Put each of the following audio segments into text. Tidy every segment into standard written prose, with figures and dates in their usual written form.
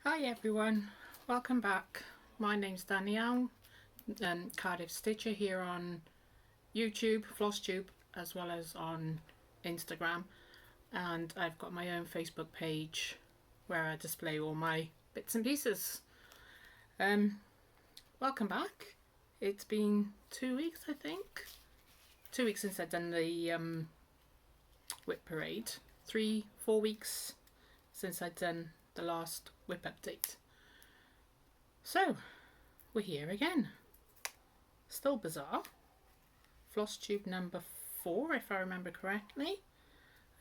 Hi everyone, welcome back. My name's Danielle, Cardiff Stitcher here on YouTube, Flosstube, as well as on Instagram, and I've got my own Facebook page where I display all my bits and pieces. Welcome back. It's been 2 weeks, I think. 2 weeks since I've done the whip parade. 3-4 weeks since I'd done the last whip update. So we're here again. Still bizarre. Flosstube number 4, if I remember correctly.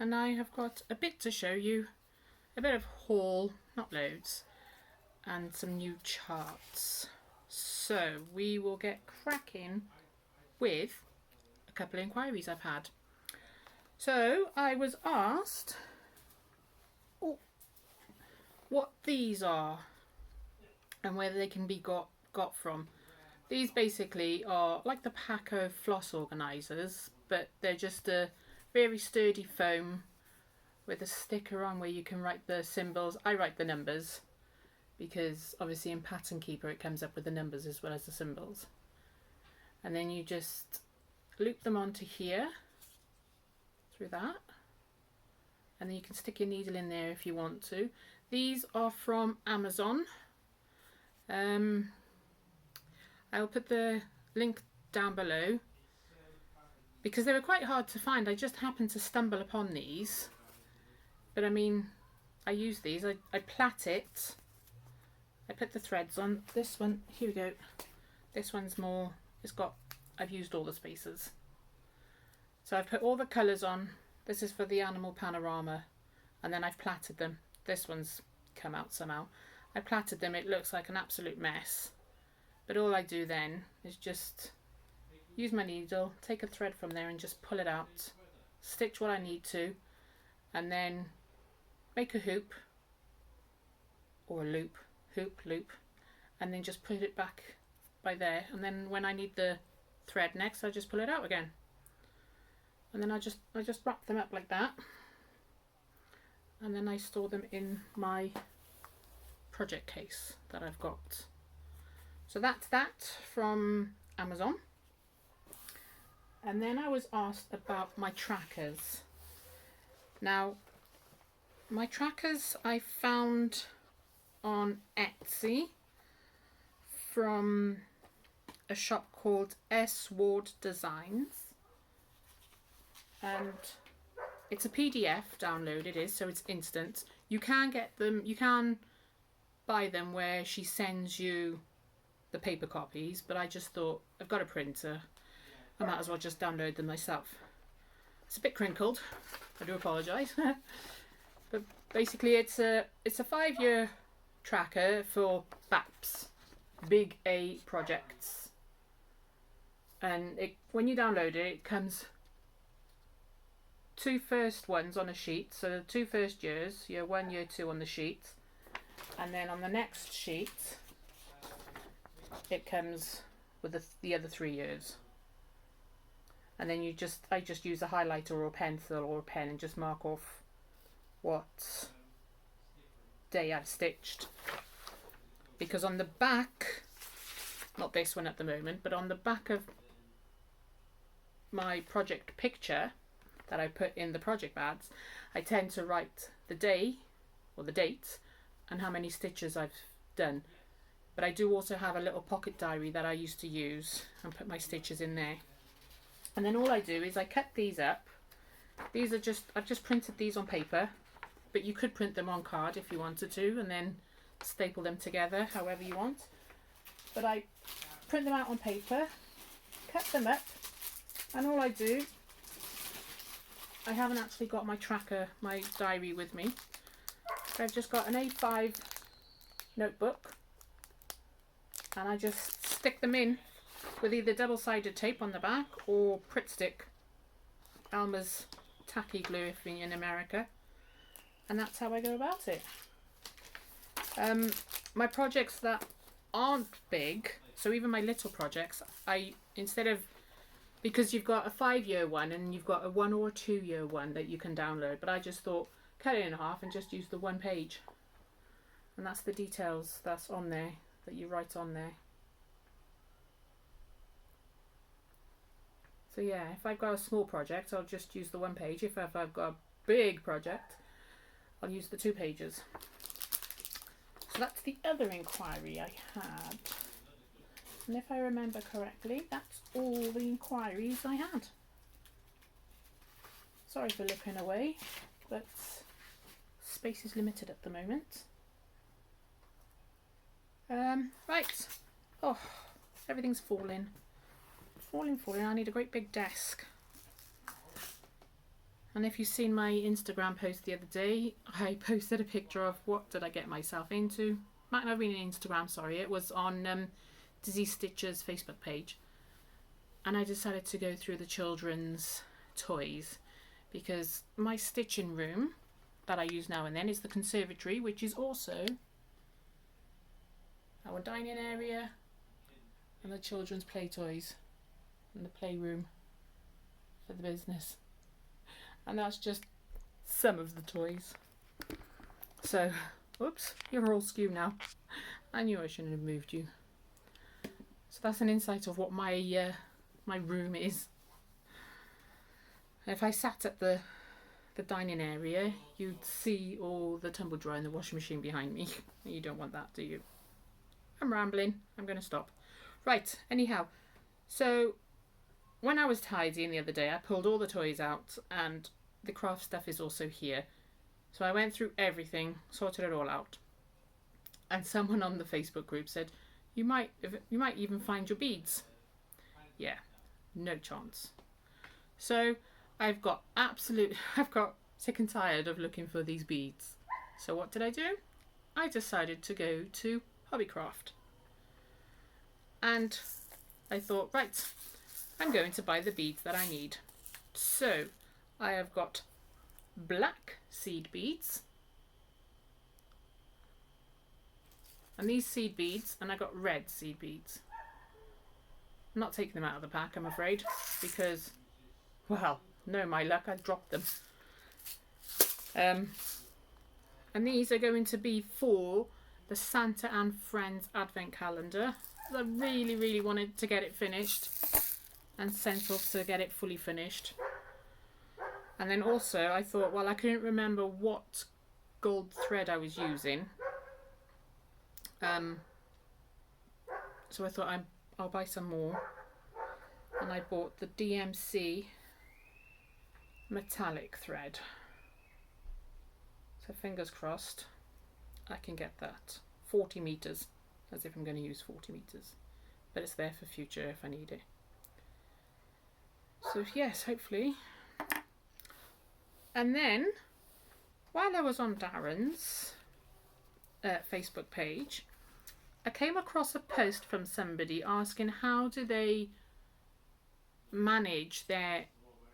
And I have got a bit to show you. A bit of haul, not loads, and some new charts. So we will get cracking with a couple of inquiries I've had. So I was asked what these are and where they can be got from. These basically are like the Paco floss organisers, but they're just a very sturdy foam with a sticker on where you can write the symbols. I write the numbers because obviously in Pattern Keeper it comes up with the numbers as well as the symbols. And then you just loop them onto here through that, and then you can stick your needle in there if you want to. These are from Amazon. I'll put the link down below because they were quite hard to find. I just happened to stumble upon these, but I mean, I use these. I plait it. I put the threads on. This one, here we go. This one's more, I've used all the spaces. So I've put all the colours on. This is for the animal panorama, and then I've plaited them. This one's come out somehow. I plaited them. It looks like an absolute mess, but all I do then is just use my needle, take a thread from there and just pull it out, stitch what I need to, and then make a hoop or a loop, loop, and then just put it back by there, and then when I need the thread next I just pull it out again, and then I just wrap them up like that, and then I store them in my project case that I've got. So that's that from Amazon. And then I was asked about my trackers. Now, my trackers I found on Etsy from a shop called SWard Designs, and it's a PDF download. It is, so it's instant. You can get them, you can buy them where she sends you the paper copies, but I just thought, I've got a printer, I might as well just download them myself. It's a bit crinkled, I do apologise. But basically it's a 5-year tracker for BAPs, big A projects. And when you download it, it comes 2 first ones on a sheet, so the 2 first years, year 1, year 2 on the sheet, and then on the next sheet it comes with the other 3 years. And then I just use a highlighter or a pencil or a pen and just mark off what day I've stitched. Because on the back, not this one at the moment, but on the back of my project picture that I put in the project pads, I tend to write the day or the date and how many stitches I've done. But I do also have a little pocket diary that I used to use and put my stitches in there. And then all I do is I cut these up. These are I've just printed these on paper, but you could print them on card if you wanted to and then staple them together however you want. But I print them out on paper, cut them up, and all I do, I haven't actually got my tracker, my diary with me. So I've just got an A5 notebook, and I just stick them in with either double-sided tape on the back or Pritt Stick, Alma's tacky glue if you're in America, and that's how I go about it. My projects that aren't big, so even my little projects, because you've got a 5-year one and you've got a 1 or 2-year one that you can download, but I just thought cut it in half and just use the 1 page. And that's the details that's on there, that you write on there. So yeah, if I've got a small project, I'll just use the 1 page. If I've got a big project, I'll use the 2 pages. So that's the other inquiry I had. And if I remember correctly, that's all the inquiries I had. Sorry for looking away, but space is limited at the moment. Right. Oh, everything's falling. Falling. I need a great big desk. And if you've seen my Instagram post the other day, I posted a picture of what did I get myself into. Might not have been on Instagram, sorry. It was on Dizzy Stitcher's Facebook page. And I decided to go through the children's toys because my stitching room that I use now and then is the conservatory, which is also our dining area and the children's play toys and the playroom for the business. And that's just some of the toys. So, whoops, you're all skew now. I knew I shouldn't have moved you. So that's an insight of what my my room is. If I sat at the dining area, you'd see all the tumble dryer and the washing machine behind me. You don't want that, do you? I'm rambling. I'm going to stop. Right, anyhow. So, when I was tidying the other day, I pulled all the toys out and the craft stuff is also here. So I went through everything, sorted it all out. And someone on the Facebook group said, you might even find your beads. Yeah, no chance. So I've got sick and tired of looking for these beads. So what did I do? I decided to go to Hobbycraft. And I thought, right, I'm going to buy the beads that I need. So I have got black seed beads. And these seed beads, and I got red seed beads. I'm not taking them out of the pack, I'm afraid, because, well, no, my luck, I dropped them. And these are going to be for the Santa and Friends Advent Calendar. I really, really wanted to get it finished and sent off to get it fully finished. And then also I thought, well, I couldn't remember what gold thread I was using. So I thought I'll buy some more. And I bought the DMC metallic thread. So fingers crossed I can get that. 40 meters. As if I'm going to use 40 meters, but it's there for future if I need it. So yes, hopefully. And then while I was on Darren's Facebook page, I came across a post from somebody asking how do they manage their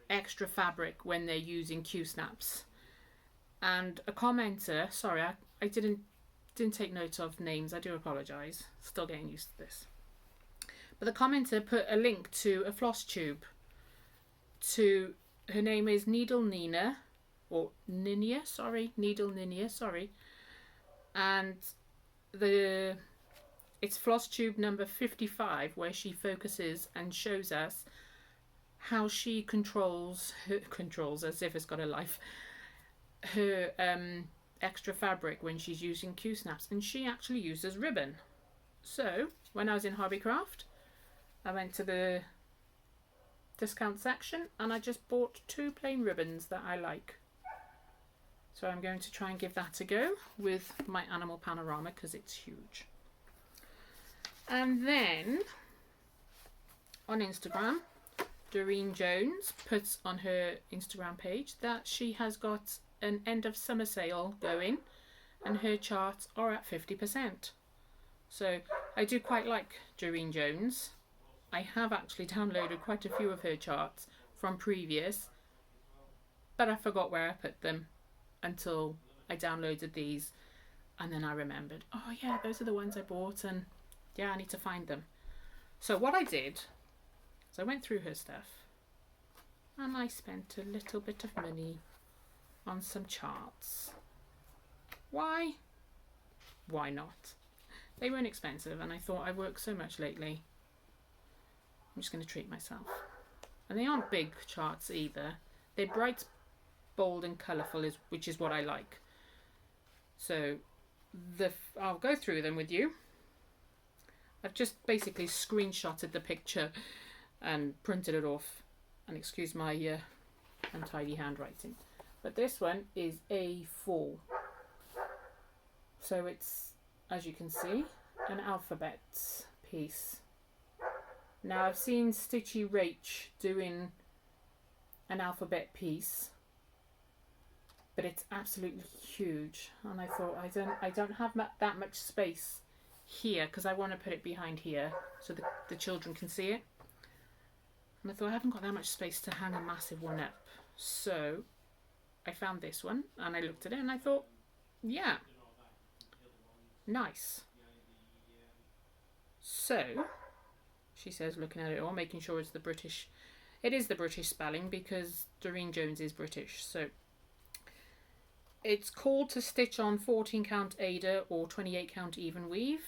extra fabric when they're using Q-snaps. And a commenter, sorry, I didn't take note of names, I do apologise, still getting used to this. But the commenter put a link to a floss tube. Her name is Needle Nina, or Ninia, sorry, Needle Ninia, sorry. And it's floss tube number 55, where she focuses and shows us how she controls as if it's got a life, her extra fabric when she's using Q-snaps, and she actually uses ribbon. So when I was in Hobbycraft, I went to the discount section and I just bought 2 plain ribbons that I like. So I'm going to try and give that a go with my animal panorama because it's huge. And then on Instagram, Doreen Jones puts on her Instagram page that she has got an end of summer sale going and her charts are at 50%. So I do quite like Doreen Jones. I have actually downloaded quite a few of her charts from previous, but I forgot where I put them until I downloaded these, and then I remembered, oh yeah, those are the ones I bought, and yeah, I need to find them. So what I did is I went through her stuff and I spent a little bit of money on some charts. Why? why not? They weren't expensive, and I thought I work so much lately. I'm just going to treat myself. And they aren't big charts either. They're bright, bold and colourful, which is what I like. So I'll go through them with you. I've just basically screenshotted the picture and printed it off. And excuse my untidy handwriting. But this one is A4. So it's, as you can see, an alphabet piece. Now I've seen Stitchy Rach doing an alphabet piece, but it's absolutely huge, and I thought I don't have that much space here because I want to put it behind here so the children can see it. And I thought I haven't got that much space to hang a massive one up, so I found this one and I looked at it and I thought, yeah, nice. So she says, looking at it all, making sure it's the British. It is the British spelling because Doreen Jones is British. So it's called to stitch on 14 count Ada or 28 count even weave.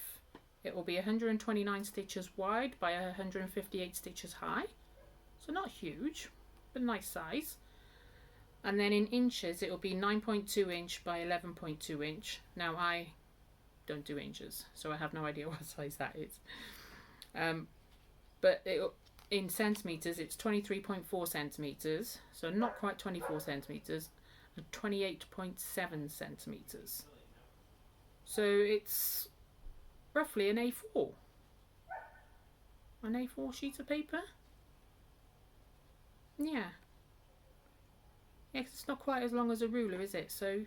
It will be 129 stitches wide by 158 stitches high. So not huge, but nice size. And then in inches, it will be 9.2 inch by 11.2 inch. Now I don't do inches, so I have no idea what size that is. But in centimetres, it's 23.4 centimetres, so not quite 24 centimetres, and 28.7 centimetres. So it's roughly an A4. An A4 sheet of paper? Yeah. Yeah, 'cause it's not quite as long as a ruler, is it? So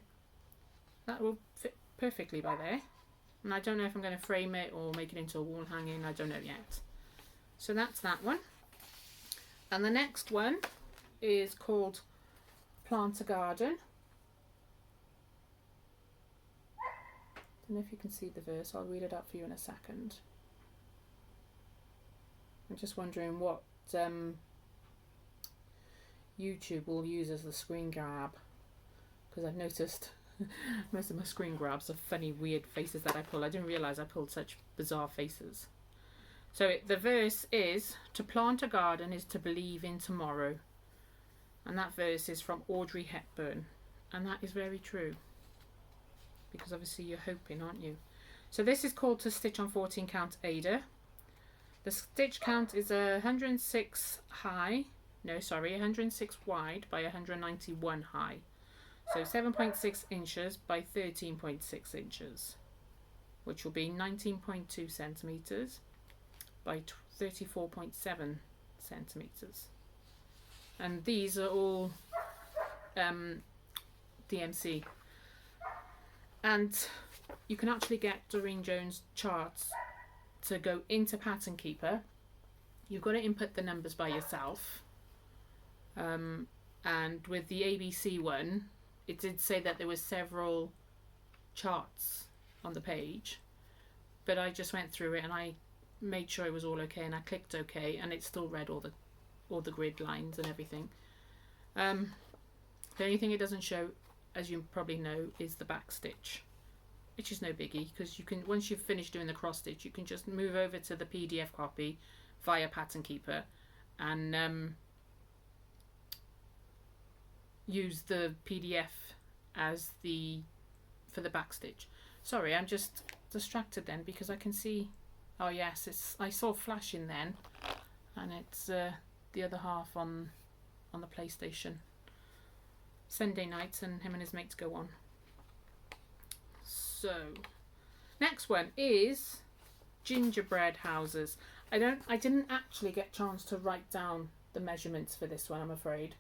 that will fit perfectly by there. And I don't know if I'm going to frame it or make it into a wall hanging. I don't know yet. So that's that one. And the next one is called Plant a Garden. Don't know if you can see the verse. I'll read it out for you in a second. I'm just wondering what YouTube will use as the screen grab, because I've noticed most of my screen grabs are funny, weird faces that I pull. I didn't realise I pulled such bizarre faces. So the verse is, to plant a garden is to believe in tomorrow. And that verse is from Audrey Hepburn. And that is very true. Because obviously you're hoping, aren't you? So this is called to stitch on 14 count Ada. The stitch count is 106 high. No, sorry, 106 wide by 191 high. So 7.6 inches by 13.6 inches, which will be 19.2 centimetres by 34.7 centimetres. And these are all DMC. And you can actually get Doreen Jones charts to go into Pattern Keeper. You've got to input the numbers by yourself. And with the ABC one, it did say that there were several charts on the page, but I just went through it and I made sure it was all okay, and I clicked OK, and it still read all the grid lines and everything. The only thing it doesn't show, as you probably know, is the back stitch, which is no biggie, because you can, once you've finished doing the cross stitch, you can just move over to the PDF copy via Pattern Keeper and use the PDF as for the back stitch. Sorry, I'm just distracted then because I can see, oh yes, I saw flashing then, and it's the other half on the PlayStation. Sunday nights and him and his mates go on. So next one is Gingerbread Houses. I didn't actually get a chance to write down the measurements for this one, I'm afraid.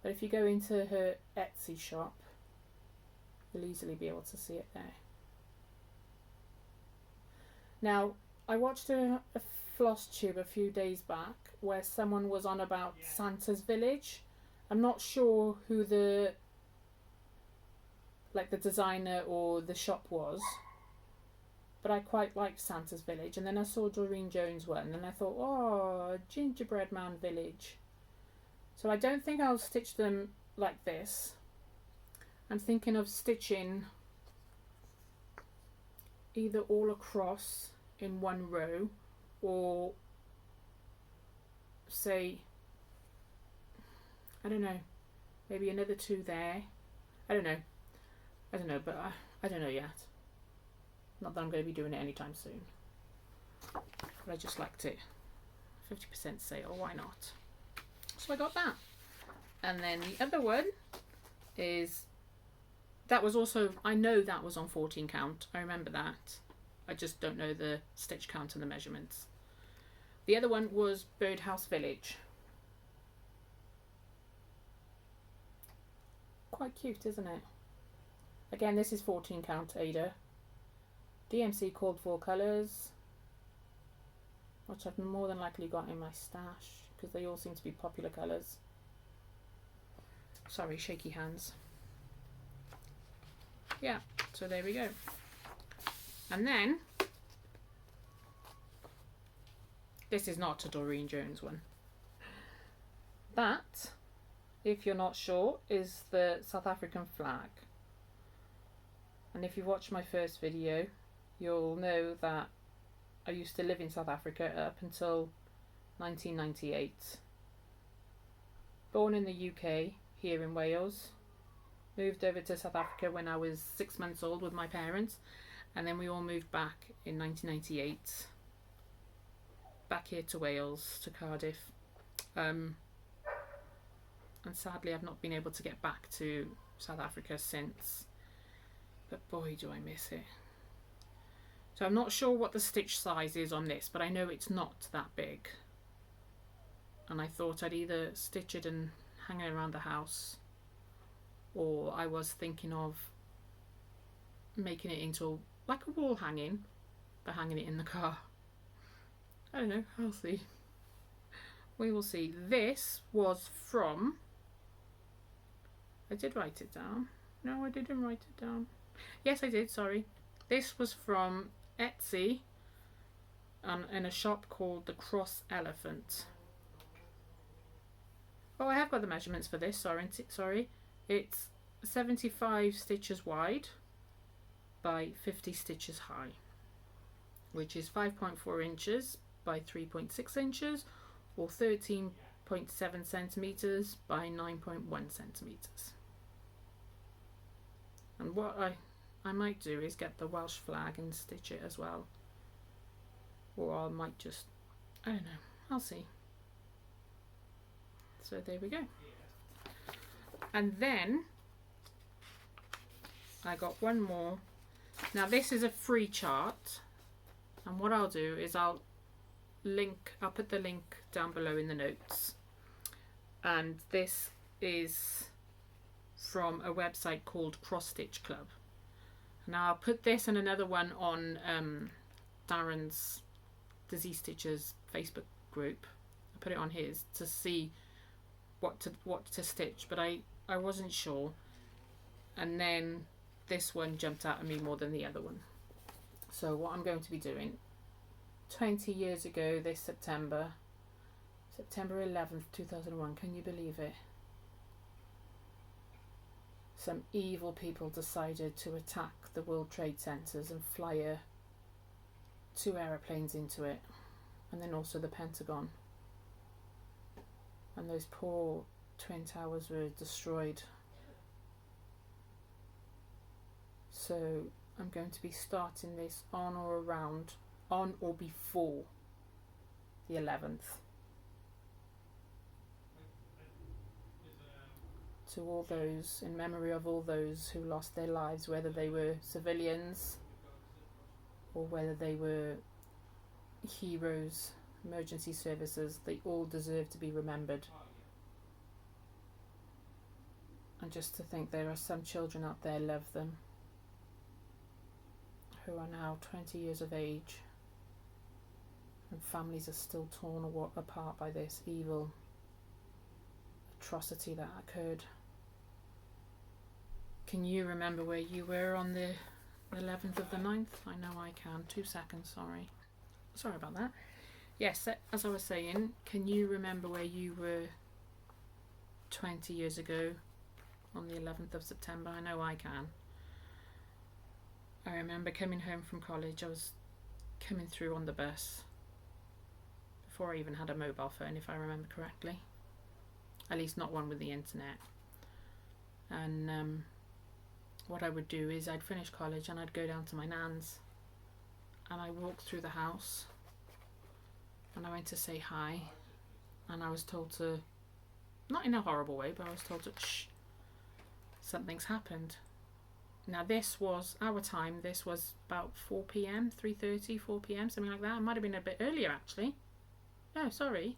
But if you go into her Etsy shop, you'll easily be able to see it there. Now, I watched a Flosstube a few days back where someone was on about Santa's Village. I'm not sure who the designer or the shop was, but I quite liked Santa's Village. And then I saw Doreen Jones one and I thought, oh, Gingerbread Man Village. So I don't think I'll stitch them like this. I'm thinking of stitching either all across in one row, or say, I don't know, maybe another 2 there. I don't know, but I don't know yet. Not that I'm going to be doing it anytime soon, but I just liked it. 50% sale, why not? So I got that. And then the other one is, that was also, I know that was on 14 count. I remember that. I just don't know the stitch count and the measurements. The other one was Birdhouse Village. Quite cute, isn't it? Again, this is 14 count Ada. DMC called for colours, which I've more than likely got in my stash because they all seem to be popular colours. Sorry, shaky hands. Yeah, so there we go. And then, this is not a Doreen Jones one. That, if you're not sure, is the South African flag. And if you watched my first video, you'll know that I used to live in South Africa up until 1998. Born in the UK, here in Wales. Moved over to South Africa when I was 6 months old with my parents. And then we all moved back in 1998. Back here to Wales, to Cardiff. And sadly I've not been able to get back to South Africa since. But boy do I miss it. So I'm not sure what the stitch size is on this, but I know it's not that big. And I thought I'd either stitch it and hang it around the house, or I was thinking of making it into like a wall hanging, but hanging it in the car. I don't know, I'll see. We will see. This was from, I did write it down. No, I didn't write it down. Yes, I did, sorry. This was from Etsy in a shop called the Cross Elephant. Oh, I have got the measurements for this, sorry. It's 75 stitches wide by 50 stitches high, which is 5.4 inches by 3.6 inches, or 13.7 centimeters by 9.1 centimeters. And what I might do is get the Welsh flag and stitch it as well, or I might just, I don't know, I'll see. So there we go. And then I got one more. Now this is a free chart, and what I'll do is I'll put the link down below in the notes. And this is from a website called Cross Stitch Club. Now I'll put this and another one on Darren's Disease Stitchers Facebook group. I put it on his to see what to stitch, but I wasn't sure, and then this one jumped out at me more than the other one. So what I'm going to be doing, 20 years ago this September 11th 2001, can you believe it? Some evil people decided to attack the World Trade Centers and fly 2 aeroplanes into it, and then also the Pentagon. And those poor Twin Towers were destroyed. So I'm going to be starting this on or before the 11th. To all those, in memory of all those who lost their lives, whether they were civilians or whether they were heroes, emergency services, they all deserve to be remembered. And just to think there are some children out there, love them, who are now 20 years of age, and families are still torn apart by this evil atrocity that occurred. Can you remember where you were on the 11th of the 9th? I know I can. 2 seconds, sorry about that. Yes, as I was saying, can you remember where you were 20 years ago on the 11th of September? I know I can. I remember coming home from college. I was coming through on the bus before I even had a mobile phone, if I remember correctly. At least not one with the internet. And what I would do is I'd finish college and I'd go down to my nan's, and I walked through the house and I went to say hi, and I was told to, not in a horrible way, but I was told to shh, something's happened. Now this was our time. This was about 4 p.m, 3:30, 4 p.m, something like that. It might have been a bit earlier actually. No, sorry.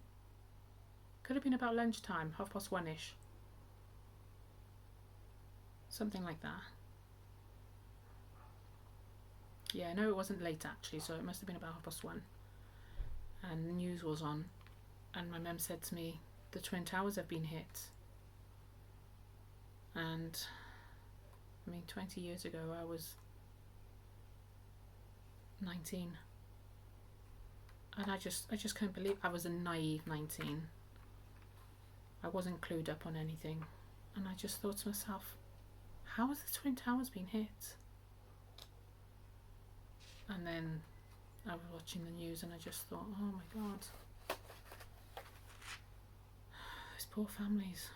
Could have been about lunchtime, 1:30ish. Something like that. Yeah, no, it wasn't late actually, so it must have been about 1:30. And the news was on, and my mum said to me, the Twin Towers have been hit. And I mean, 20 years ago I was 19, and I just couldn't believe. I was a naive 19. I wasn't clued up on anything, and I just thought to myself, how has the Twin Towers been hit? And then I was watching the news and I just thought, oh my God, those poor families.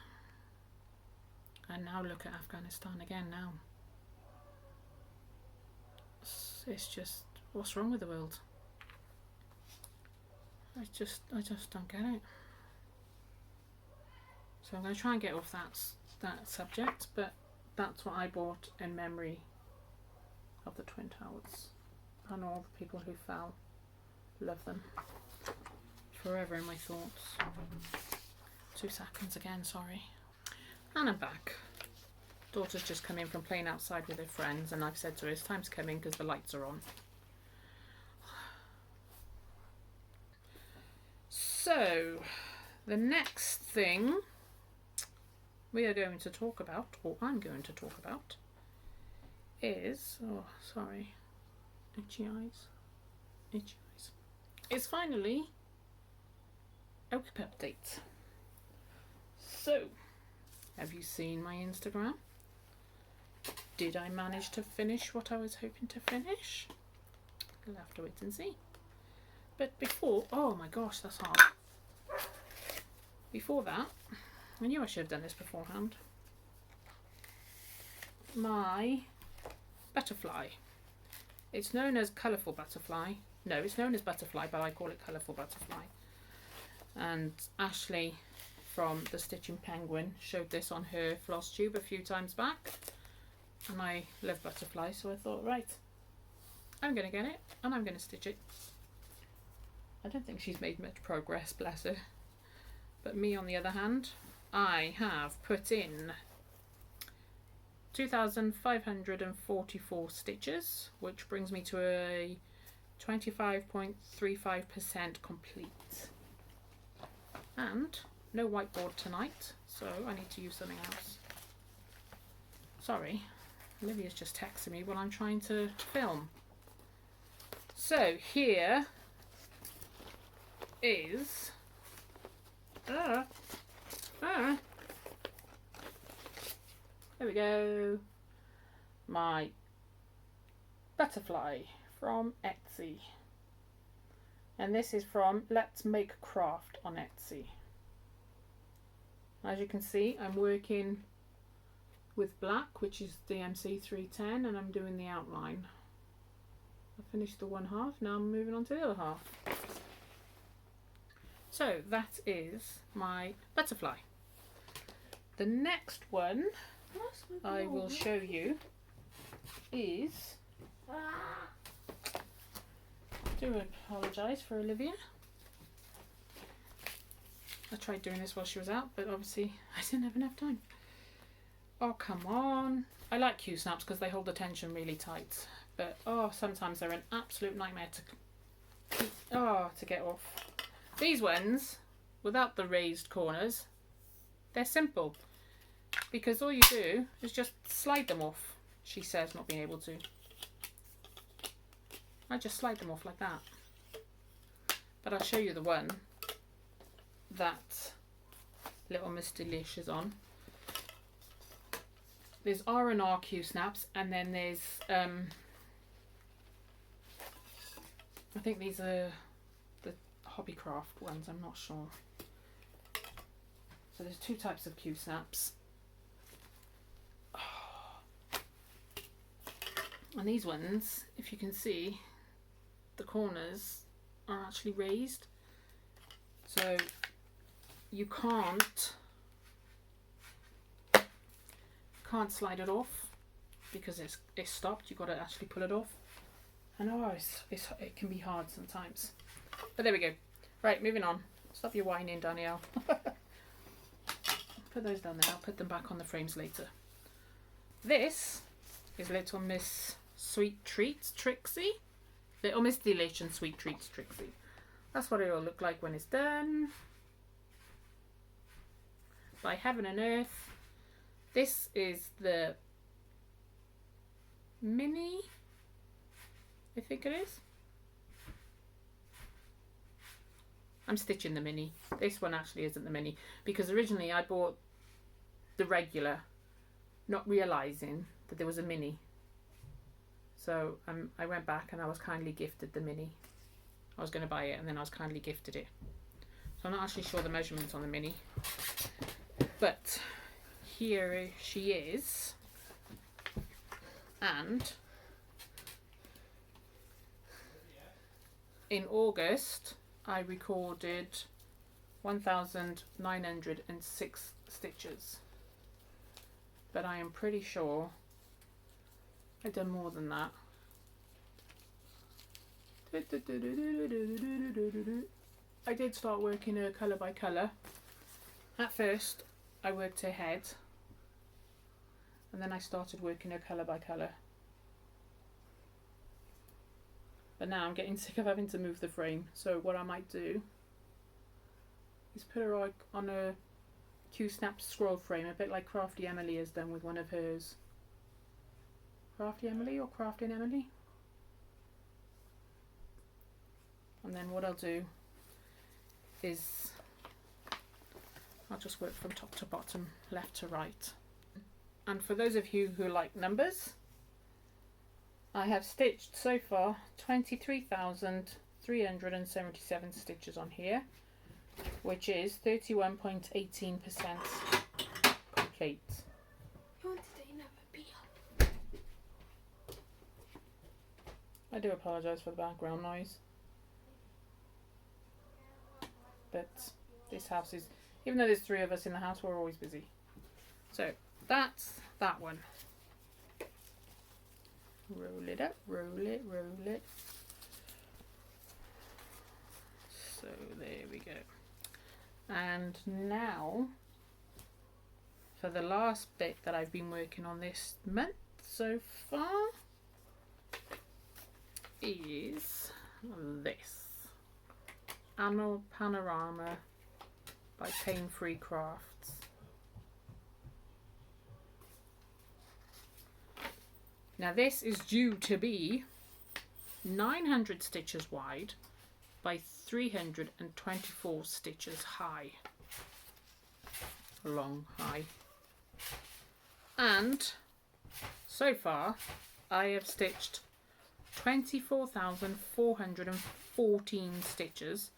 And now look at Afghanistan again now. It's just, what's wrong with the world? I just don't get it. So I'm going to try and get off that subject, but that's what I bought in memory of the Twin Towers and all the people who fell. Love them. Forever in my thoughts. 2 seconds again, sorry. And I'm back. Daughter's just come in from playing outside with her friends, and I've said to her it's time to come in because the lights are on. So, the next thing we are going to talk about, or I'm going to talk about, is, oh sorry, itchy eyes, it's finally a whip update. So, have you seen my Instagram? Did I manage to finish what I was hoping to finish? I'll have to wait and see. But before, oh my gosh, that's hard. Before that, I knew I should have done this beforehand. My butterfly. It's known as colourful butterfly. No, it's known as butterfly, but I call it colourful butterfly. And Ashley from the Stitching Penguin showed this on her floss tube a few times back. And I love butterfly, so I thought, right, I'm going to get it and I'm going to stitch it. I don't think she's made much progress, bless her. But me, on the other hand, I have put in 2,544 stitches, which brings me to a 25.35% complete. And no whiteboard tonight, so I need to use something else. Sorry, Olivia's just texting me while I'm trying to film. So here is there we go, my butterfly from Etsy, and this is from Let's Make Craft on Etsy. As you can see, I'm working with black, which is DMC 310, and I'm doing the outline. I finished the one half, now I'm moving on to the other half. So that is my butterfly. The next one I will show you is, do apologise for Olivia. I tried doing this while she was out, but obviously I didn't have enough time. Oh, come on. I like Q-snaps because they hold the tension really tight, but oh, sometimes they're an absolute nightmare to get off. These ones, without the raised corners, they're simple because all you do is just slide them off. She says, not being able to. I just slide them off like that. But I'll show you the one that little Miss Delish is on. There's R&R Q snaps, and then there's I think these are the Hobbycraft ones, I'm not sure. So there's two types of Q-snaps. And these ones, if you can see, the corners are actually raised. So you can't slide it off because it's stopped. You've got to actually pull it off. I know it can be hard sometimes. But there we go. Right, moving on. Stop your whining, Danielle. Put those down there. I'll put them back on the frames later. This is Little Miss Sweet Treats Trixie. Little Miss Delish and Sweet Treats Trixie. That's what it'll look like when it's done. By Heaven and Earth. This is the mini, I think it is. I'm stitching the mini. This one actually isn't the mini because originally I bought the regular, not realising that there was a mini. So I went back and I was kindly gifted the mini. I was going to buy it and then I was kindly gifted it. So I'm not actually sure the measurements on the mini. But here she is. And in August I recorded 1,906 stitches. But I am pretty sure I've done more than that. I did start working her colour by colour. At first I worked her head and then I started working her colour by colour. But now I'm getting sick of having to move the frame, so what I might do is put her on a Q-snap scroll frame, a bit like Crafty Emily has done with one of hers. Crafty Emily or Crafting Emily? And then what I'll do is I'll just work from top to bottom, left to right. And for those of you who like numbers, I have stitched so far 23,377 stitches on here, which is 31.18% complete. I do apologise for the background noise, but this house is, even though there's 3 of us in the house, we're always busy. So that's that one. Roll it up, roll it, roll it. So there we go. And now for the last bit that I've been working on this month so far is this Annual Panorama by Paine Free Crafts. Now this is due to be 900 stitches wide by 324 stitches high. Long high. And so far I have stitched 24,414 stitches,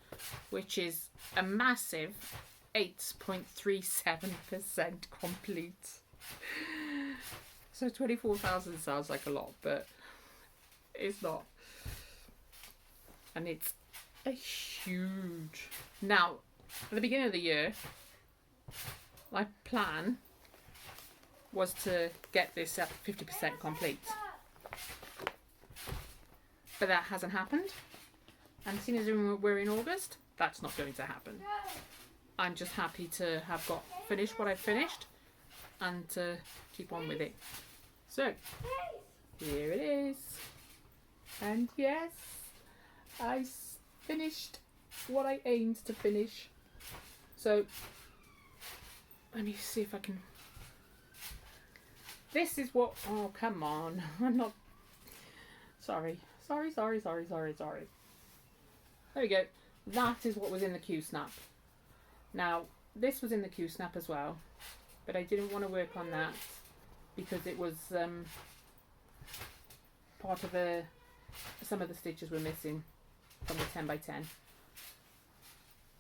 which is a massive 8.37% complete. So 24,000 sounds like a lot, but it's not. And it's a huge. Now, at the beginning of the year, my plan was to get this at 50% complete. But that hasn't happened. And seeing as we're in August, that's not going to happen. I'm just happy to have got finished what I've finished and to keep on with it. So, here it is. And yes, I finished what I aimed to finish. So, let me see if I can... This is what... Oh, come on. I'm not... Sorry. Sorry. There we go. That is what was in the Q-snap. Now, this was in the Q-snap as well, but I didn't want to work on that because it was part of some of the stitches were missing. from the 10 by 10.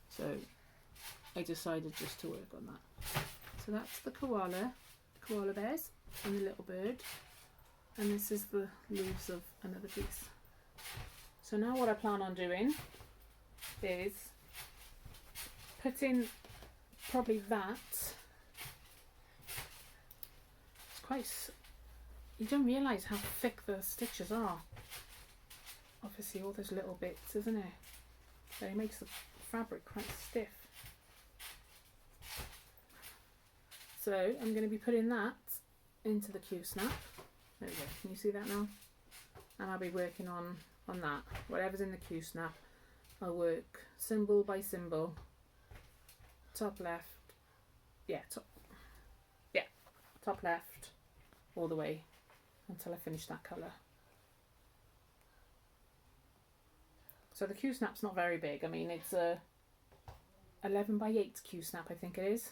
So I decided just to work on that. So that's the koala bears and the little bird. And this is the leaves of another piece. So now what I plan on doing is putting probably that. It's quite, you don't realise how thick the stitches are. Obviously all those little bits, isn't it? So it makes the fabric quite stiff. So I'm going to be putting that into the Q-snap. There we go. Can you see that now? And I'll be working on that. Whatever's in the Q-snap, I'll work symbol by symbol. Top left. Yeah, top left all the way until I finish that colour. So the Q-snap's not very big. I mean, it's a 11 by 8 Q-snap, I think it is.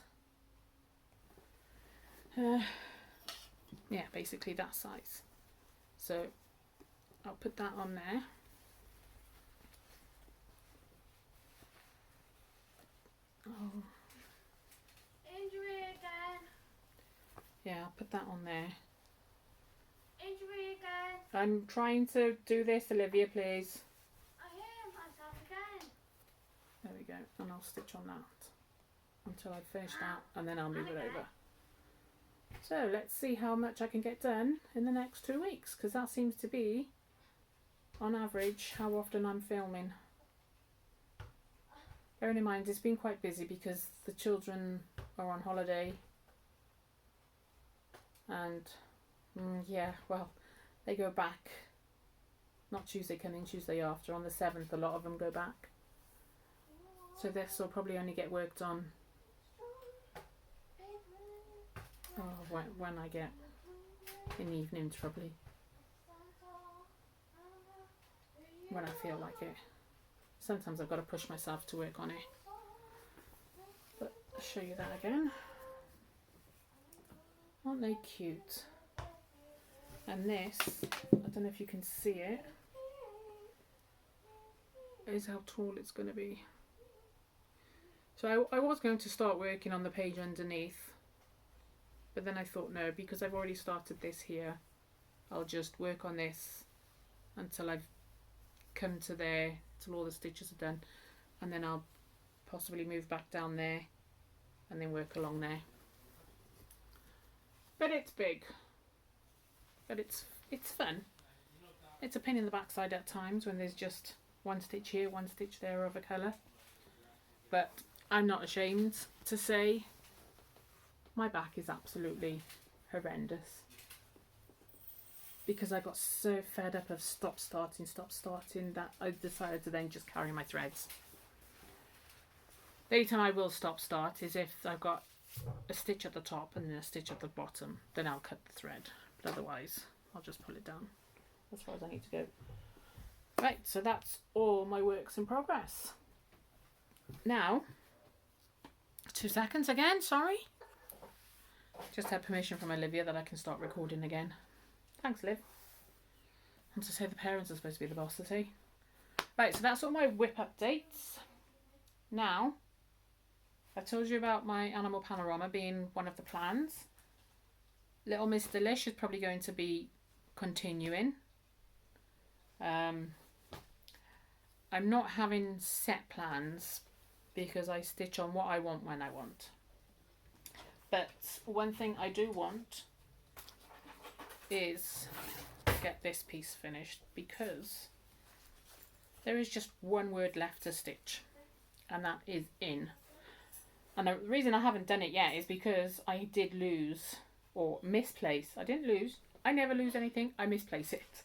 Yeah, basically that size. So I'll put that on there. Oh. Injury again. Yeah, I'll put that on there. Injury again. I'm trying to do this, Olivia, please. I hear myself again. There we go, and I'll stitch on that until I've finished that, and then I'll move it over. So let's see how much I can get done in the next 2 weeks, because that seems to be, on average, how often I'm filming. Bearing in mind, it's been quite busy because the children are on holiday, and yeah, well, they go back, not Tuesday coming, Tuesday after, on the 7th, a lot of them go back. So this will probably only get worked on when I get in the evenings, probably, when I feel like it. Sometimes I've got to push myself to work on it. But I'll show you that again. Aren't they cute? And this, I don't know if you can see it, is how tall it's going to be. So I was going to start working on the page underneath, but then I thought no, because I've already started this here, I'll just work on this until I've come to there, till all the stitches are done, and then I'll possibly move back down there and then work along there. But it's big, but it's fun. It's a pain in the backside at times when there's just one stitch here, one stitch there of a colour, but I'm not ashamed to say my back is absolutely horrendous, because I got so fed up of stop starting that I decided to then just carry my threads. The only time I will stop start is if I've got a stitch at the top and then a stitch at the bottom, then I'll cut the thread, but otherwise I'll just pull it down as far as I need to go. Right, so that's all my works in progress. Now, 2 seconds again, sorry. Just had permission from Olivia that I can start recording again. Thanks, Liv. And to say the parents are supposed to be the boss, I see. Right, so that's all my whip updates. Now, I told you about my animal panorama being one of the plans. Little Miss Delish is probably going to be continuing. I'm not having set plans because I stitch on what I want when I want. But one thing I do want is to get this piece finished, because there is just one word left to stitch, and that is in. And the reason I haven't done it yet is because I did lose or misplace. I didn't lose. I never lose anything. I misplace it.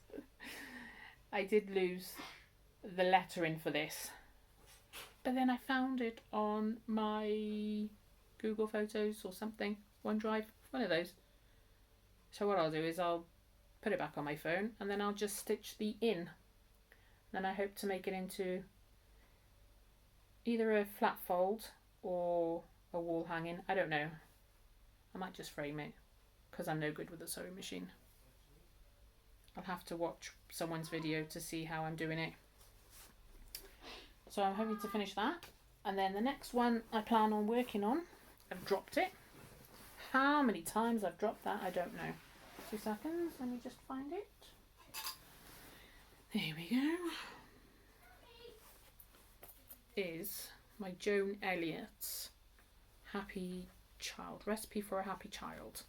I did lose the lettering for this, but then I found it on my Google Photos or something, OneDrive, one of those. So what I'll do is I'll put it back on my phone, and then I'll just stitch the in. Then I hope to make it into either a flat fold or a wall hanging. I don't know. I might just frame it, because I'm no good with a sewing machine. I'll have to watch someone's video to see how I'm doing it. So I'm hoping to finish that. And then the next one I plan on working on, I've dropped it. How many times I've dropped that, I don't know. 2 seconds, let me just find it. There we go. Is my Joan Elliott's Happy Child, Recipe for a Happy Child.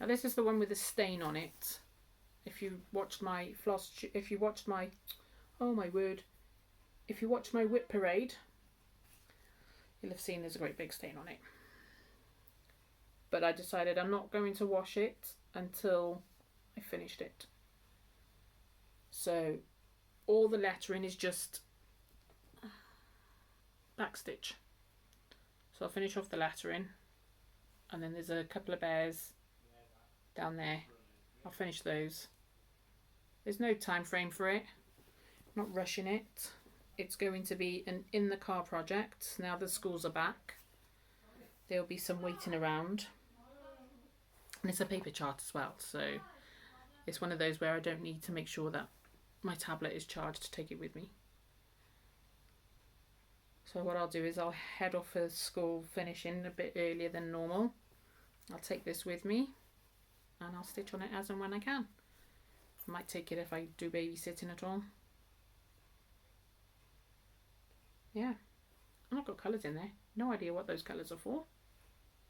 Now this is the one with the stain on it. If you watched my oh my word, if you watched my whip parade, you'll have seen there's a great big stain on it. But I decided I'm not going to wash it until I finished it. So all the lettering is just backstitch. So I'll finish off the lettering, and then there's a couple of bears down there. I'll finish those. There's no time frame for it. I'm not rushing it. It's going to be an in the car project. Now the schools are back, there'll be some waiting around. And it's a paper chart as well, so it's one of those where I don't need to make sure that my tablet is charged to take it with me. So what I'll do is I'll head off for school finishing a bit earlier than normal. I'll take this with me and I'll stitch on it as and when I can. I might take it if I do babysitting at all. Yeah, and I've got colours in there. No idea what those colours are for,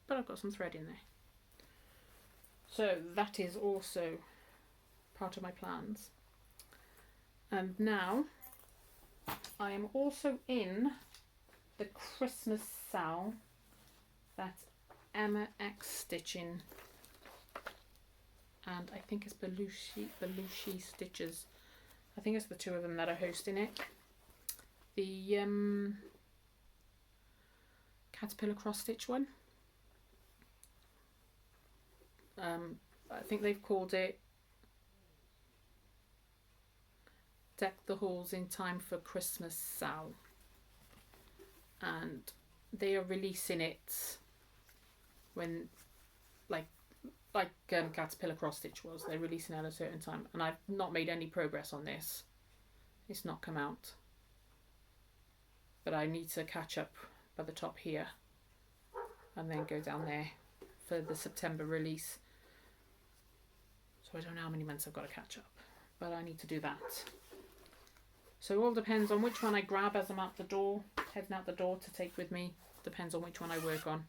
but I've got some thread in there. So that is also part of my plans. And now I am also in the Christmas sale that Emma X Stitching and I think it's Belushi Stitches. I think it's the two of them that are hosting it. The caterpillar cross stitch one. I think they've called it Deck the Halls in Time for Christmas Sal, and they are releasing it when like caterpillar cross stitch was. They're releasing it at a certain time, and I've not made any progress on this. It's not come out, but I need to catch up by the top here and then go down there for the September release. So I don't know how many months I've got to catch up, but I need to do that. So it all depends on which one I grab as I'm out the door, heading out the door to take with me. Depends on which one I work on.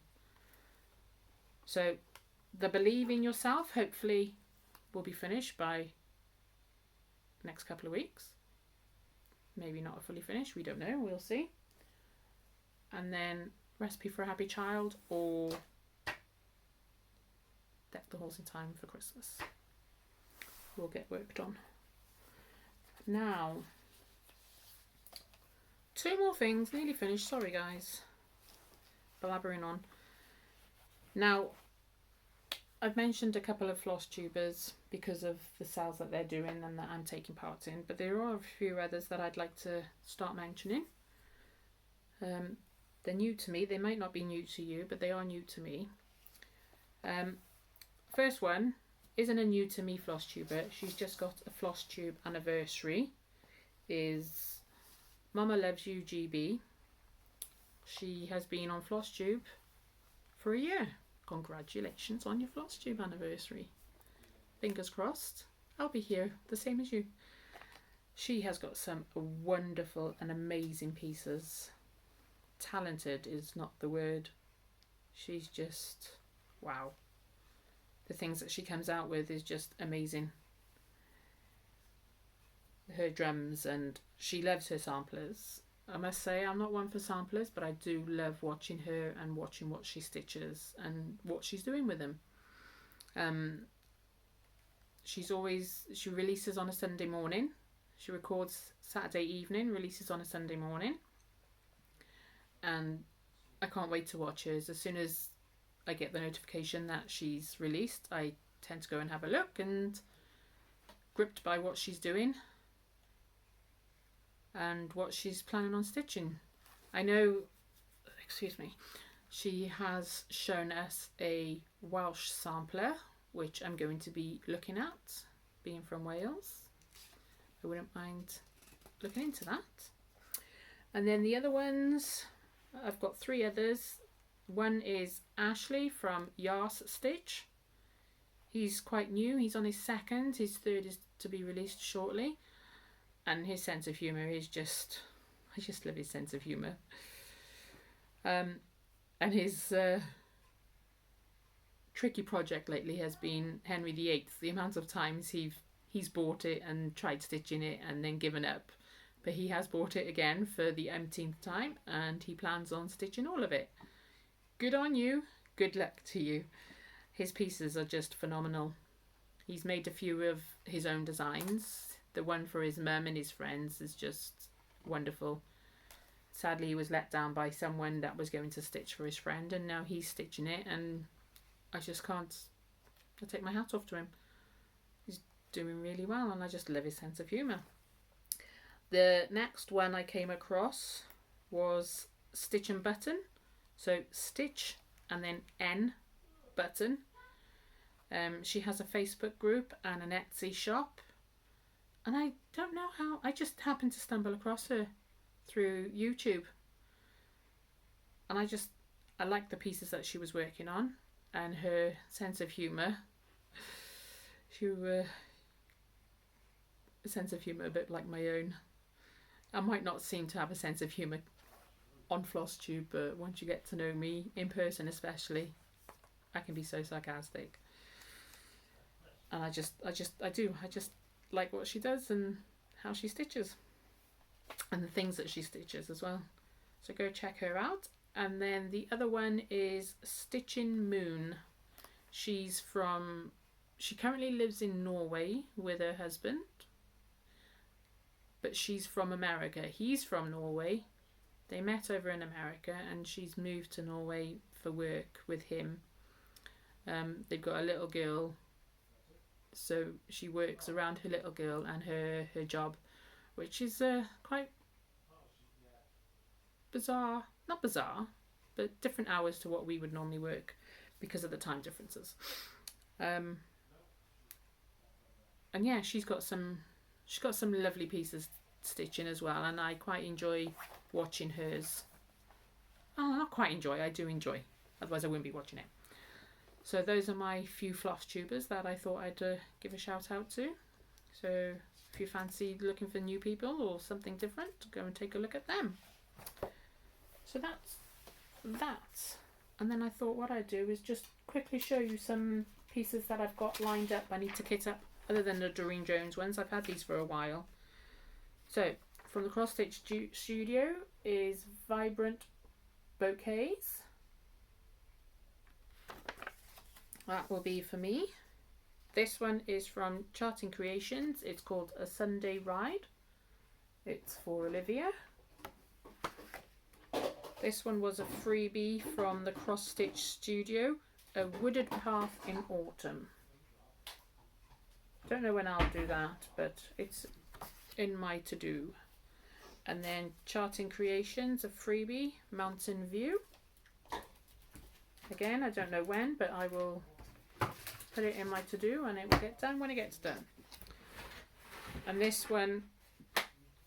So the Believe in Yourself hopefully will be finished by the next couple of weeks. Maybe not fully finished, we don't know, we'll see. And then Recipe for a Happy Child or Deck the Halls in Time for Christmas will get worked on. Now, 2 more things, nearly finished, sorry guys, blabbering on. Now, I've mentioned a couple of Flosstubers because of the sales that they're doing and that I'm taking part in, but there are a few others that I'd like to start mentioning. They're new to me, they might not be new to you, but they are new to me. First one isn't a new to me Flosstuber, she's just got a Flosstube anniversary, is Mama Loves You GB. She has been on Flosstube for a year. Congratulations on your Flosstube anniversary. Fingers crossed. I'll be here the same as you. She has got some wonderful and amazing pieces. Talented is not the word. She's just wow. The things that she comes out with is just amazing. Her drums, and she loves her samplers. I must say I'm not one for samplers, but I do love watching her and watching what she stitches and what she's doing with them. She releases on a Sunday morning. She records Saturday evening, releases on a Sunday morning, and I can't wait to watch hers. As soon as I get the notification that she's released, I tend to go and have a look, and gripped by what she's doing and what she's planning on stitching. I know, excuse me, she has shown us a Welsh sampler, which I'm going to be looking at, being from Wales. I wouldn't mind looking into that. And then the other ones, I've got 3 others. One is Ashley from Yars Stitch. He's quite new, he's on his 2nd, his 3rd is to be released shortly. And his sense of humour is just, I just love his sense of humour. And his tricky project lately has been Henry VIII. The amount of times he's bought it and tried stitching it and then given up. But he has bought it again for the umpteenth time and he plans on stitching all of it. Good on you. Good luck to you. His pieces are just phenomenal. He's made a few of his own designs. The one for his mum and his friends is just wonderful. Sadly, he was let down by someone that was going to stitch for his friend and now he's stitching it and I just can't, I take my hat off to him. He's doing really well and I just love his sense of humour. The next one I came across was Stitch and Button. So Stitch and then N Button. She has a Facebook group and an Etsy shop. And I don't know how, I just happened to stumble across her through YouTube. And I liked the pieces that she was working on and her sense of humour. A sense of humour a bit like my own. I might not seem to have a sense of humour on Flosstube, but once you get to know me, in person especially, I can be so sarcastic. And I just like what she does and how she stitches. And the things that she stitches as well. So go check her out. And then the other one is Stitching Moon. She currently lives in Norway with her husband. But she's from America. He's from Norway. They met over in America and she's moved to Norway for work with him. They've got a little girl. So she works around her little girl and her job, which is quite bizarre. Not bizarre, but different hours to what we would normally work because of the time differences. And yeah, she's got some lovely pieces stitching as well, and I quite enjoy watching hers. Oh, not quite enjoy, I do enjoy. Otherwise I wouldn't be watching it. So those are my few Flosstubers that I thought I'd give a shout out to. So if you fancy looking for new people or something different, go and take a look at them. So that's that. And then I thought what I'd do is just quickly show you some pieces that I've got lined up. I need to kit up, other than the Doreen Jones ones. I've had these for a while. So from the Cross Stitch Studio is Vibrant Bouquets. That will be for me. This one is from Charting Creations. It's called A Sunday Ride. It's for Olivia. This one was a freebie from the Cross Stitch Studio. A Wooded Path in Autumn. Don't know when I'll do that, but it's in my to-do. And then Charting Creations, a freebie, Mountain View. Again, I don't know when, but I will put it in my to-do and it will get done when it gets done. And this one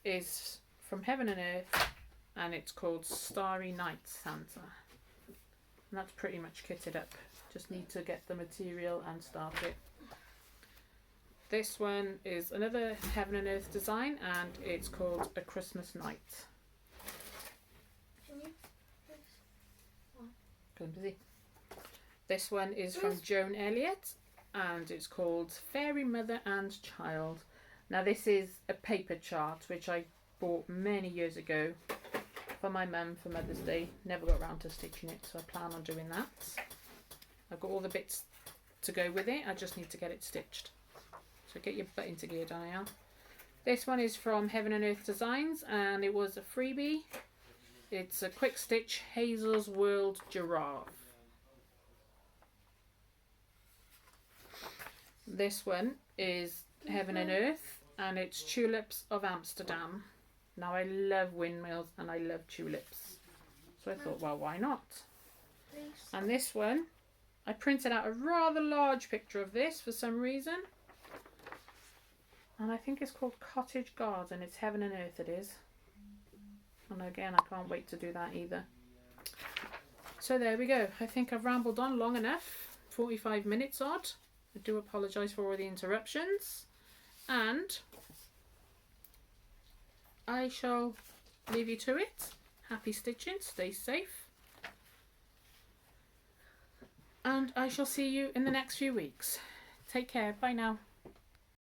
is from Heaven and Earth and it's called Starry Night Santa. And that's pretty much kitted up. Just need to get the material and start it. This one is another Heaven and Earth design and it's called A Christmas Night. Can you please? Because I'm busy. This one is from Joan Elliott and it's called Fairy Mother and Child. Now this is a paper chart which I bought many years ago for my mum for Mother's Day. Never got around to stitching it, so I plan on doing that. I've got all the bits to go with it, I just need to get it stitched. So get your butt into gear, Danielle. This one is from Heaven and Earth Designs and it was a freebie. It's a quick stitch Hazel's World Giraffe. This one is Heaven and Earth and it's Tulips of Amsterdam. Now I love windmills and I love tulips. So I thought, well, why not? Please. And this one, I printed out a rather large picture of this for some reason. And I think it's called Cottage Garden. It's Heaven and Earth it is. And again, I can't wait to do that either. So there we go. I think I've rambled on long enough. 45 minutes odd. I do apologise for all the interruptions. And I shall leave you to it. Happy stitching. Stay safe. And I shall see you in the next few weeks. Take care. Bye now.